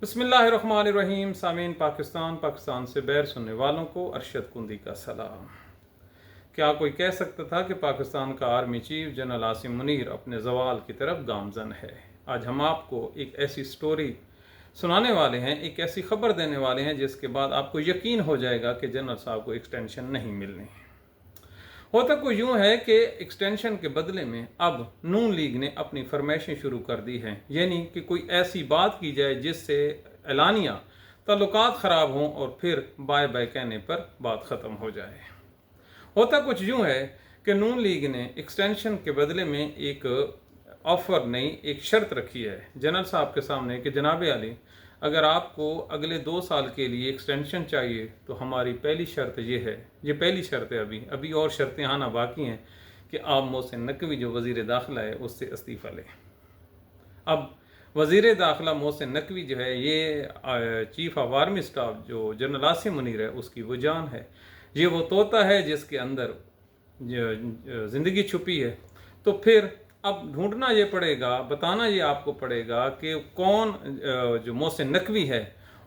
बिस्मिल्लाहिर्रहमानिर्रहीम। सामीन पाकिस्तान से बैर सुनने वालों को अरशद कुंदी का सलाम। क्या कोई कह सकता था कि पाकिस्तान का army chief general Asim Munir अपने जवाल की तरफ गामजन है। आज हम आपको एक ऐसी स्टोरी सुनाने वाले हैं, एक ऐसी खबर देने वाले हैं जिसके बाद आपको यकीन हो जाएगा कि जनरल साहब को एक्सटेंशन नहीं मिलनी। होता को यूँ है कि एक्सटेंशन के बदले में अब नून लीग ने अपनी फरमाइशें शुरू कर दी हैं, यानी कि कोई ऐसी बात की जाए जिससे एलानिया ताल्लुकात ख़राब हों और फिर बाय बाय कहने पर बात ख़त्म हो जाए। होता कुछ यूँ है कि नून लीग ने एक्सटेंशन के बदले में एक ऑफ़र नहीं, एक शर्त रखी है जनरल साहब के सामने कि जनाब आली, अगर आपको अगले 2 साल के लिए एक्सटेंशन चाहिए तो हमारी पहली शर्त ये है, ये पहली शर्त है, अभी और शर्तें आना बाकी हैं कि आप मोहसिन नकवी जो वज़ीर दाखिला है उससे इस्तीफ़ा लें। अब वज़ीर दाखिला मोहसिन नकवी जो है ये चीफ़ ऑफ आर्मी स्टाफ जो जनरल आसिम मुनीर है उसकी वो जान है, ये वो तोता है जिसके अंदर ज़िंदगी छुपी है। तो फिर अब ढूंढना ये पड़ेगा, बताना ये आपको पड़ेगा कि कौन जो मोहसिन नकवी है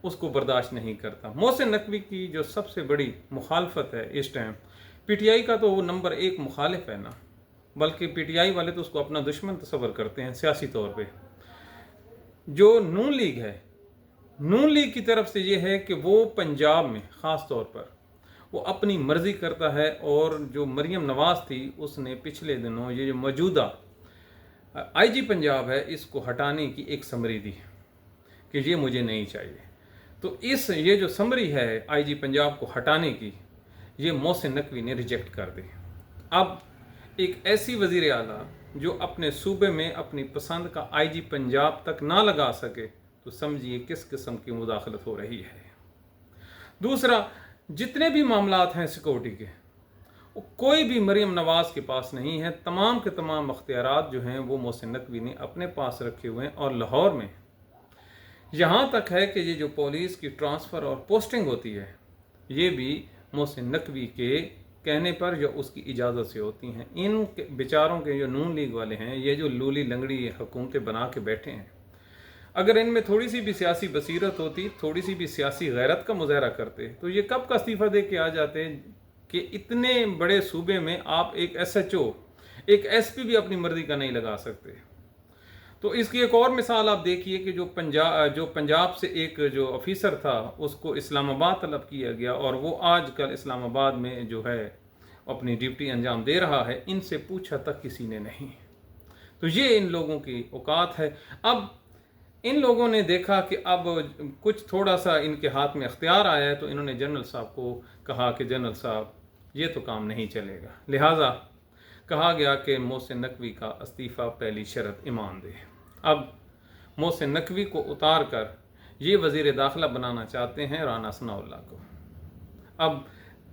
उसको बर्दाश्त नहीं करता। मोहसिन नकवी की जो सबसे बड़ी मुखालफत है इस टाइम, पीटीआई का तो वो नंबर 1 मुखालिफ है ना, बल्कि पीटीआई वाले तो उसको अपना दुश्मन तस्वर करते हैं सियासी तौर पे। जो नून लीग है, नून लीग की तरफ से ये है कि वो पंजाब में ख़ास तौर पर वो अपनी मर्ज़ी करता है, और जो मरीम नवाज़ थी उसने पिछले दिनों ये जो मौजूदा आईजी पंजाब है इसको हटाने की एक समरी दी कि ये मुझे नहीं चाहिए। तो ये जो समरी है आईजी पंजाब को हटाने की, ये मोहसिन नकवी ने रिजेक्ट कर दी। अब एक ऐसी वज़ीर आला जो अपने सूबे में अपनी पसंद का आईजी पंजाब तक ना लगा सके तो समझिए किस किस्म की मुदाखलत हो रही है। दूसरा, जितने भी मामलात हैं सिक्योरिटी के, कोई भी मरीम नवाज़ के पास नहीं है। तमाम के तमाम अख्तियारात जो हैं वो मोहसिन नकवी ने अपने पास रखे हुए हैं, और लाहौर में यहाँ तक है कि ये जो पुलिस की ट्रांसफ़र और पोस्टिंग होती है ये भी मोहसिन नकवी के कहने पर या उसकी इजाज़त से होती हैं। इन बेचारों के जो नून लीग वाले हैं, ये जो लूली लंगड़ी हुकूमतें बना के बैठे हैं, अगर इनमें थोड़ी सी भी सियासी बसीरत होती, थोड़ी सी भी सियासी गैरत का मुजाहरा करते तो ये कब का इस्तीफ़ा दे के आ जाते कि इतने बड़े सूबे में आप एक एसएचओ, एक एसपी भी अपनी मर्जी का नहीं लगा सकते। तो इसकी एक और मिसाल आप देखिए कि जो पंजाब से एक जो ऑफिसर था उसको इस्लामाबाद तलब किया गया, और वो आजकल इस्लामाबाद में जो है अपनी ड्यूटी अंजाम दे रहा है। इनसे पूछा तक किसी ने नहीं। तो ये इन लोगों की औकात है। अब इन लोगों ने देखा कि अब कुछ थोड़ा सा इनके हाथ में अख्तियार आया है, तो इन्होंने जनरल साहब को कहा कि जनरल साहब ये तो काम नहीं चलेगा। लिहाजा कहा गया कि मोहसिन नकवी का इस्तीफ़ा पहली शर्त ईमान दे। अब मोहसिन नकवी को उतार कर ये वज़ीर दाखिला बनाना चाहते हैं राना सनाउल्लाह को। अब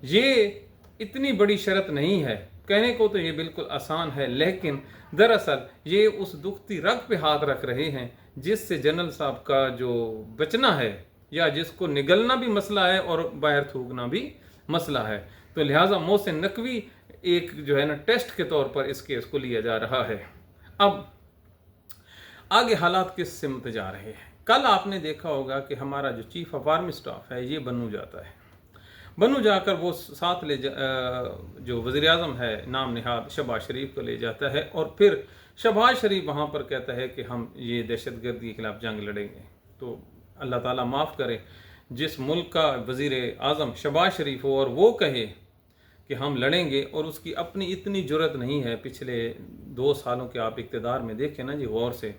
ये इतनी बड़ी शर्त नहीं है, कहने को तो ये बिल्कुल आसान है, लेकिन दरअसल ये उस दुखती रग पे हाथ रख रहे हैं जिससे जनरल साहब का जो बचना है या जिसको निगलना भी मसला है और बाहर थूकना भी मसला है। तो लिहाजा मोहसिन नकवी एक जो है ना टेस्ट के तौर पर इस केस को लिया जा रहा है। अब आगे हालात किस सिमत जा रहे हैं। कल आपने देखा होगा कि हमारा जो चीफ ऑफ आर्मी स्टाफ है ये बनू जाता है। बनू जाकर वो साथ जो वज़ीर आज़म है नाम निहाद शहबाज शरीफ को ले जाता है, और फिर शहबाज शरीफ वहाँ पर कहता है कि हम ये दहशतगर्दी के खिलाफ जंग लड़ेंगे। तो अल्लाह ताला माफ़ करे, जिस मुल्क का वज़ीर आज़म शहबाज शरीफ हो और वो कहे कि हम लड़ेंगे, और उसकी अपनी इतनी जुर्रत नहीं है। पिछले 2 सालों के आप इक़्तिदार में देखें ना जी गौर से,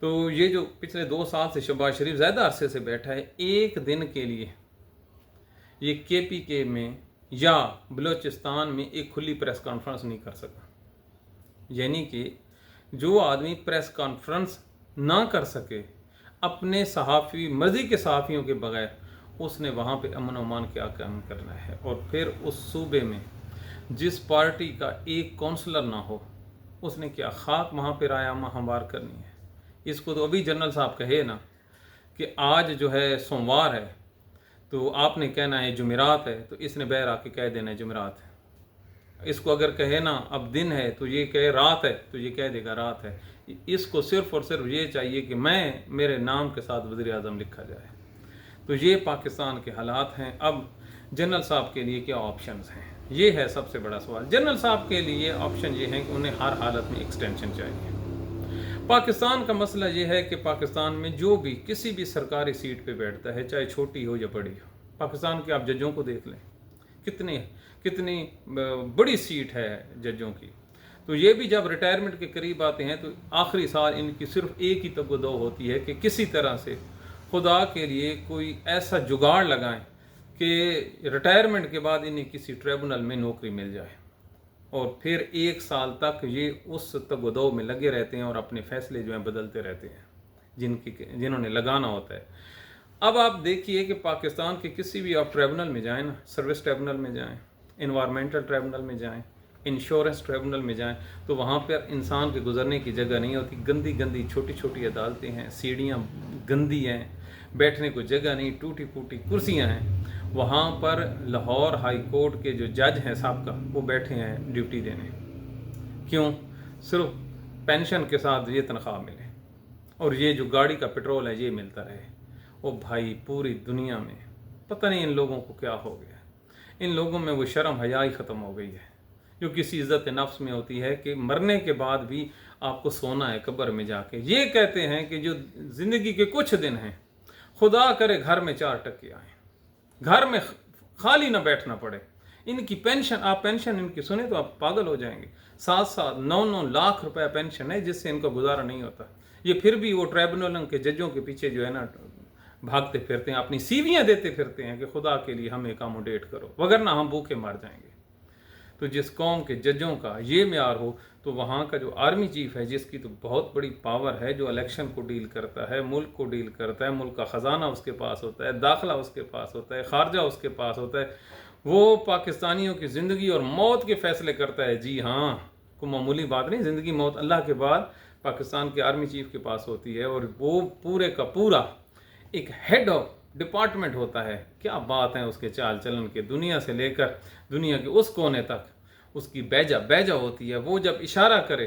तो ये जो पिछले 2 साल से शहबाज शरीफ ज़्यादा अरसे से बैठा है, एक दिन के लिए ये KPK में या बलूचिस्तान में एक खुली प्रेस कॉन्फ्रेंस नहीं कर सका। यानी कि जो आदमी प्रेस कॉन्फ्रेंस ना कर सके अपने सहाफ़ी मर्ज़ी के सहाफ़ियों के बगैर, उसने वहाँ पे अमन अमान क्या काम करना है। और फिर उस सूबे में जिस पार्टी का एक काउंसलर ना हो, उसने क्या खाक वहाँ पे रायामा हमवार करनी है। इसको तो अभी जनरल साहब कहे ना कि आज जो है सोमवार है तो आपने कहना है जुमेरात है, तो इसने बहर आके कह देना है जुमेरात है। इसको अगर कहे ना अब दिन है तो ये कहे रात है, तो ये कह देगा रात है। इसको सिर्फ़ और सिर्फ ये चाहिए कि मेरे नाम के साथ वज़ीर आज़म लिखा जाए। तो ये पाकिस्तान के हालात हैं। अब जनरल साहब के लिए क्या ऑप्शंस हैं, ये है सबसे बड़ा सवाल। जनरल साहब के लिए ऑप्शन ये है कि उन्हें हर हालत में एक्सटेंशन चाहिए। पाकिस्तान का मसला ये है कि पाकिस्तान में जो भी किसी भी सरकारी सीट पे बैठता है, चाहे छोटी हो या बड़ी हो, पाकिस्तान के आप जजों को देख लें, कितनी बड़ी सीट है जजों की। तो ये भी जब रिटायरमेंट के करीब आते हैं तो आखिरी साल इनकी सिर्फ एक ही तगदो होती है कि किसी तरह से खुदा के लिए कोई ऐसा जुगाड़ लगाएं कि रिटायरमेंट के बाद इन्हें किसी ट्रिब्यूनल में नौकरी मिल जाए, और फिर एक साल तक ये उस तगदो में लगे रहते हैं और अपने फैसले जो हैं बदलते रहते हैं जिन्होंने लगाना होता है। अब आप देखिए कि पाकिस्तान के किसी भी आप ट्रिब्यूनल में जाएं ना, सर्विस ट्रिब्यूनल में जाएं, इन्वायरमेंटल ट्रिब्यूनल में जाएं, इंश्योरेंस ट्रिब्यूनल में जाएं, तो वहाँ पर इंसान के गुजरने की जगह नहीं होती। गंदी गंदी छोटी छोटी अदालतें हैं, सीढ़ियाँ गंदी हैं, बैठने को जगह नहीं, टूटी फूटी कुर्सियाँ हैं। वहाँ पर लाहौर हाई कोर्ट के जो जज हैं साहब का, वो बैठे हैं ड्यूटी देने। क्यों? सिर्फ पेंशन के साथ ये तनख्वाह मिले और ये जो गाड़ी का पेट्रोल है ये मिलता रहे। ओ भाई, पूरी दुनिया में पता नहीं इन लोगों को क्या हो गया। इन लोगों में वो शर्म हया ही ख़त्म हो गई है जो किसी इज़्ज़त नफ्स में होती है कि मरने के बाद भी आपको सोना है कब्र में जाके। ये कहते हैं कि जो ज़िंदगी के कुछ दिन हैं, खुदा करे घर में 4 टके आए, घर में खाली ना बैठना पड़े। इनकी पेंशन, आप पेंशन इनकी सुने तो आप पागल हो जाएंगे। 7-7, 9-9 लाख रुपए पेंशन है जिससे इनका गुजारा नहीं होता। ये फिर भी वो ट्रिब्यूनल के जजों के पीछे जो है ना भागते फिरते हैं, अपनी सीवियाँ देते फिरते हैं कि खुदा के लिए हमें अकोमोडेट करो, वगरना हम भूखे मर जाएंगे। तो जिस कौम के जजों का ये म्यार हो, तो वहाँ का जो आर्मी चीफ है, जिसकी तो बहुत बड़ी पावर है, जो इलेक्शन को डील करता है, मुल्क को डील करता है, मुल्क का ख़जाना उसके पास होता है, दाखिला उसके पास होता है, खारजा उसके पास होता है, वो पाकिस्तानियों की ज़िंदगी और मौत के फ़ैसले करता है। जी हाँ, कोई मामूली बात नहीं। ज़िंदगी मौत अल्लाह के बाद पाकिस्तान के आर्मी चीफ के पास होती है, और वो पूरे का पूरा एक हेड ऑफ डिपार्टमेंट होता है। क्या बात है उसके चाल चलन के, दुनिया से लेकर दुनिया के उस कोने तक उसकी बैजा होती है। वो जब इशारा करे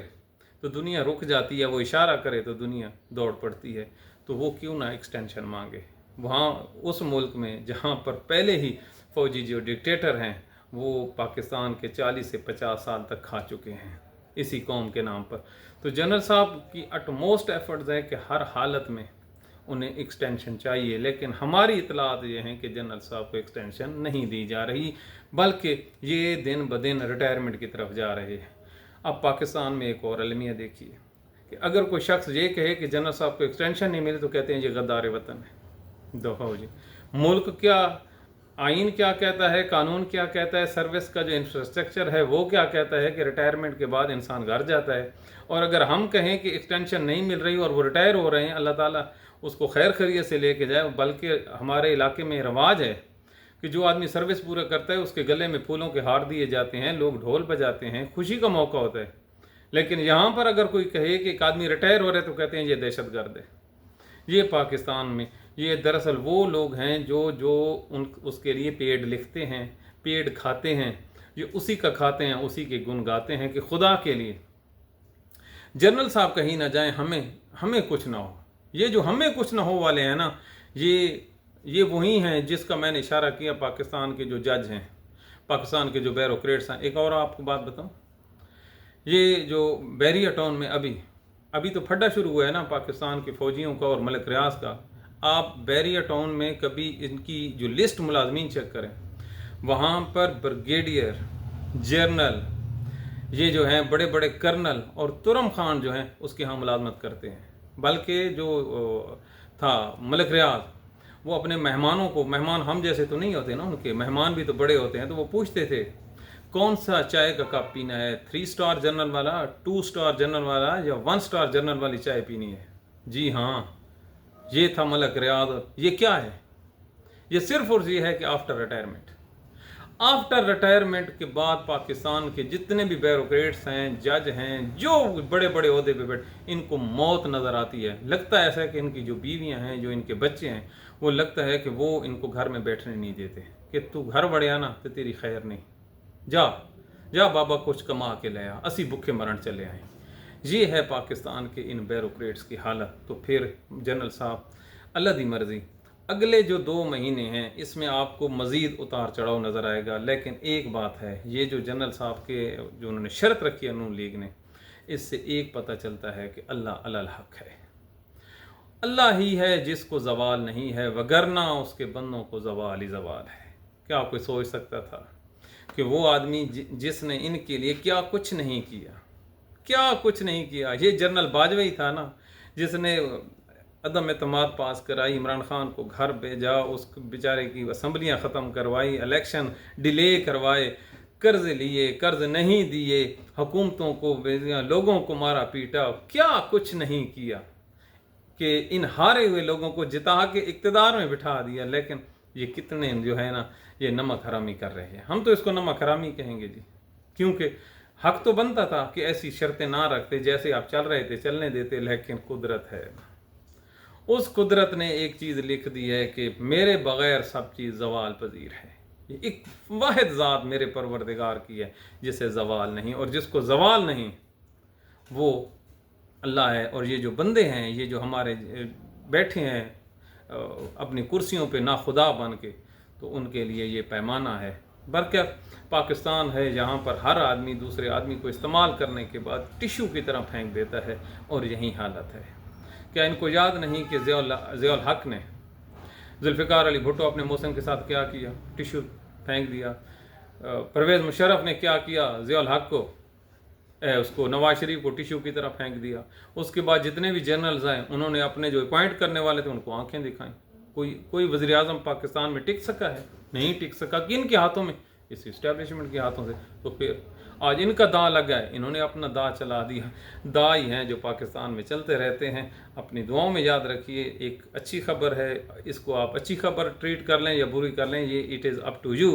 तो दुनिया रुक जाती है, वो इशारा करे तो दुनिया दौड़ पड़ती है। तो वो क्यों ना एक्सटेंशन मांगे वहाँ उस मुल्क में जहाँ पर पहले ही फौजी जो डिक्टेटर हैं वो पाकिस्तान के 40 से 50 साल तक खा चुके हैं इसी कौम के नाम पर। तो जनरल साहब की अटमोस्ट एफर्ट्स है कि हर हालत में उन्हें एक्सटेंशन चाहिए, लेकिन हमारी इतलात ये हैं कि जनरल साहब को एक्सटेंशन नहीं दी जा रही, बल्कि ये दिन ब दिन रिटायरमेंट की तरफ जा रहे हैं। अब पाकिस्तान में एक और अलमिया देखिए कि अगर कोई शख्स ये कहे कि जनरल साहब को एक्सटेंशन नहीं मिले तो कहते हैं ये गद्दार वतन है। दफा जी, मुल्क क्या, आइन क्या कहता है, कानून क्या कहता है, सर्विस का जो इंफ्रास्ट्रक्चर है वो क्या कहता है कि रिटायरमेंट के बाद इंसान घर जाता है। और अगर हम कहें कि एक्सटेंशन नहीं मिल रही और वो रिटायर हो रहे हैं, अल्लाह ताला उसको खैर खैरियत से लेके जाए। बल्कि हमारे इलाके में रवाज है कि जो आदमी सर्विस पूरा करता है उसके गले में फूलों के हार दिए जाते हैं, लोग ढोल बजाते हैं, खुशी का मौका होता है। लेकिन यहाँ पर अगर कोई कहे कि एक आदमी रिटायर हो रहे तो कहते हैं ये दहशतगर्द है। ये पाकिस्तान में ये दरअसल वो लोग हैं जो उसके लिए पेड़ लिखते हैं, पेड़ खाते हैं, ये उसी का खाते हैं, उसी के गुण गाते हैं कि खुदा के लिए जनरल साहब कहीं ना जाएं, हमें कुछ ना हो। ये जो हमें कुछ ना हो वाले हैं ना, ये वही हैं जिसका मैंने इशारा किया। पाकिस्तान के जो जज हैं, पाकिस्तान के जो ब्यूरोक्रेट्स हैं। एक और आपको बात बताऊं, ये जो बैरिया टाउन में अभी तो फड्डा शुरू हुआ है ना पाकिस्तान के फौजियों का और मलिक रियाज का। आप बैरिया टाउन में कभी इनकी जो लिस्ट मुलाजमीन चेक करें, वहाँ पर ब्रिगेडियर, जनरल, ये जो हैं बड़े बड़े कर्नल और तुरम खान जो हैं उसके यहाँ मुलाजमत करते हैं। बल्कि जो था मलिक रियाज, वो अपने मेहमानों को, मेहमान हम जैसे तो नहीं होते ना, उनके मेहमान भी तो बड़े होते हैं, तो वो पूछते थे कौन सा चाय का कप पीना है, 3 स्टार जनरल वाला, 2 स्टार जनरल वाला या 1 स्टार जनरल वाली चाय पीनी है। जी हाँ, ये था मलिक रियाज। ये क्या है? ये सिर्फ और ये है कि आफ्टर रिटायरमेंट के बाद पाकिस्तान के जितने भी ब्यूरोक्रेट्स हैं, जज हैं, जो बड़े बड़े ओहदे पे बैठे, इनको मौत नज़र आती है। लगता है ऐसा कि इनकी जो बीवियां हैं, जो इनके बच्चे हैं, वो लगता है कि वो इनको घर में बैठने नहीं देते कि तू घर बढ़िया ना तो तेरी खैर नहीं, जा बाबा कुछ कमा के ले आ, असी भुखे मरण चले आए। ये है पाकिस्तान के इन ब्यूरोक्रेट्स की हालत। तो फिर जनरल साहब, अल्लाह दी मर्ज़ी, अगले जो 2 महीने हैं इसमें आपको मज़ीद उतार चढ़ाव नज़र आएगा। लेकिन एक बात है, ये जो जनरल साहब के जो उन्होंने शर्त रखी है नून लीग ने, इससे एक पता चलता है कि अल्लाह अलल हक है। अल्लाह ही है जिसको ज़वाल नहीं है, वगरना उसके बंदों को ज़वाल ही ज़वाल है। क्या कोई सोच सकता था कि वो आदमी जिसने इनके लिए क्या कुछ नहीं किया, क्या कुछ नहीं किया, ये जनरल बाजवा था ना, जिसने अदम एतमाद पास कराई, इमरान खान को घर भेजा, उस बेचारे की असम्बलियाँ ख़त्म करवाई, इलेक्शन डिले करवाए, कर्ज़ लिए, कर्ज़ नहीं दिए, हुकूमतों को, लोगों को मारा पीटा, क्या कुछ नहीं किया कि इन हारे हुए लोगों को जिता के इक़्तिदार में बिठा दिया। लेकिन ये कितने जो है ना, ये नमक हरामी कर रहे हैं। हम तो इसको नमक हरामी कहेंगे जी, क्योंकि हक तो बनता था कि ऐसी शर्तें ना रखते, जैसे आप चल रहे थे चलने देते। लेकिन कुदरत है, उस कुदरत ने एक चीज़ लिख दी है कि मेरे बग़ैर सब चीज़ ज़वाल पजीर है। ये एक वाहिद ज़ात मेरे परवरदिगार की है जिसे ज़वाल नहीं, और जिसको ज़वाल नहीं वो अल्लाह है। और ये जो बंदे हैं, ये जो हमारे बैठे हैं अपनी कुर्सियों पे ना खुदा बन के, तो उनके लिए ये पैमाना है। बरकत पाकिस्तान है जहाँ पर हर आदमी दूसरे आदमी को इस्तेमाल करने के बाद टिश्यू की तरह फेंक देता है, और यही हालत है। क्या इनको याद नहीं कि ज़ियाउल हक ने जुल्फ़िकार अली भुट्टो अपने मौसम के साथ क्या किया? टिश्यू फेंक दिया। परवेज़ मुशर्रफ ने क्या किया? ज़ियाउल हक को, उसको नवाज शरीफ को टिश्यू की तरह फेंक दिया। उसके बाद जितने भी जनरल्स आए, उन्होंने अपने जो अपॉइंट करने वाले थे उनको आंखें दिखाई। कोई वज़ीर आज़म पाकिस्तान में टिक सका है? नहीं टिक सका। किन के हाथों में? इस इस्टेब्लिशमेंट के हाथों से। तो फिर आज इनका दांव लग गया है, इन्होंने अपना दांव चला दिया। दांव ही हैं जो पाकिस्तान में चलते रहते हैं। अपनी दुआओं में याद रखिए, एक अच्छी खबर है, इसको आप अच्छी खबर ट्रीट कर लें या बुरी कर लें, ये it is up to you.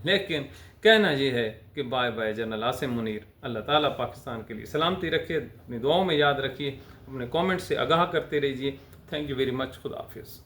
लेकिन कहना ये है कि bye bye general Asim Munir. अल्लाह ताला पाकिस्तान के लिए सलामती रखे, अपनी दुआओं में याद रखिए, अपने कमेंट से आगाह करते रहिए। Thank you very much. खुदा हाफिज़।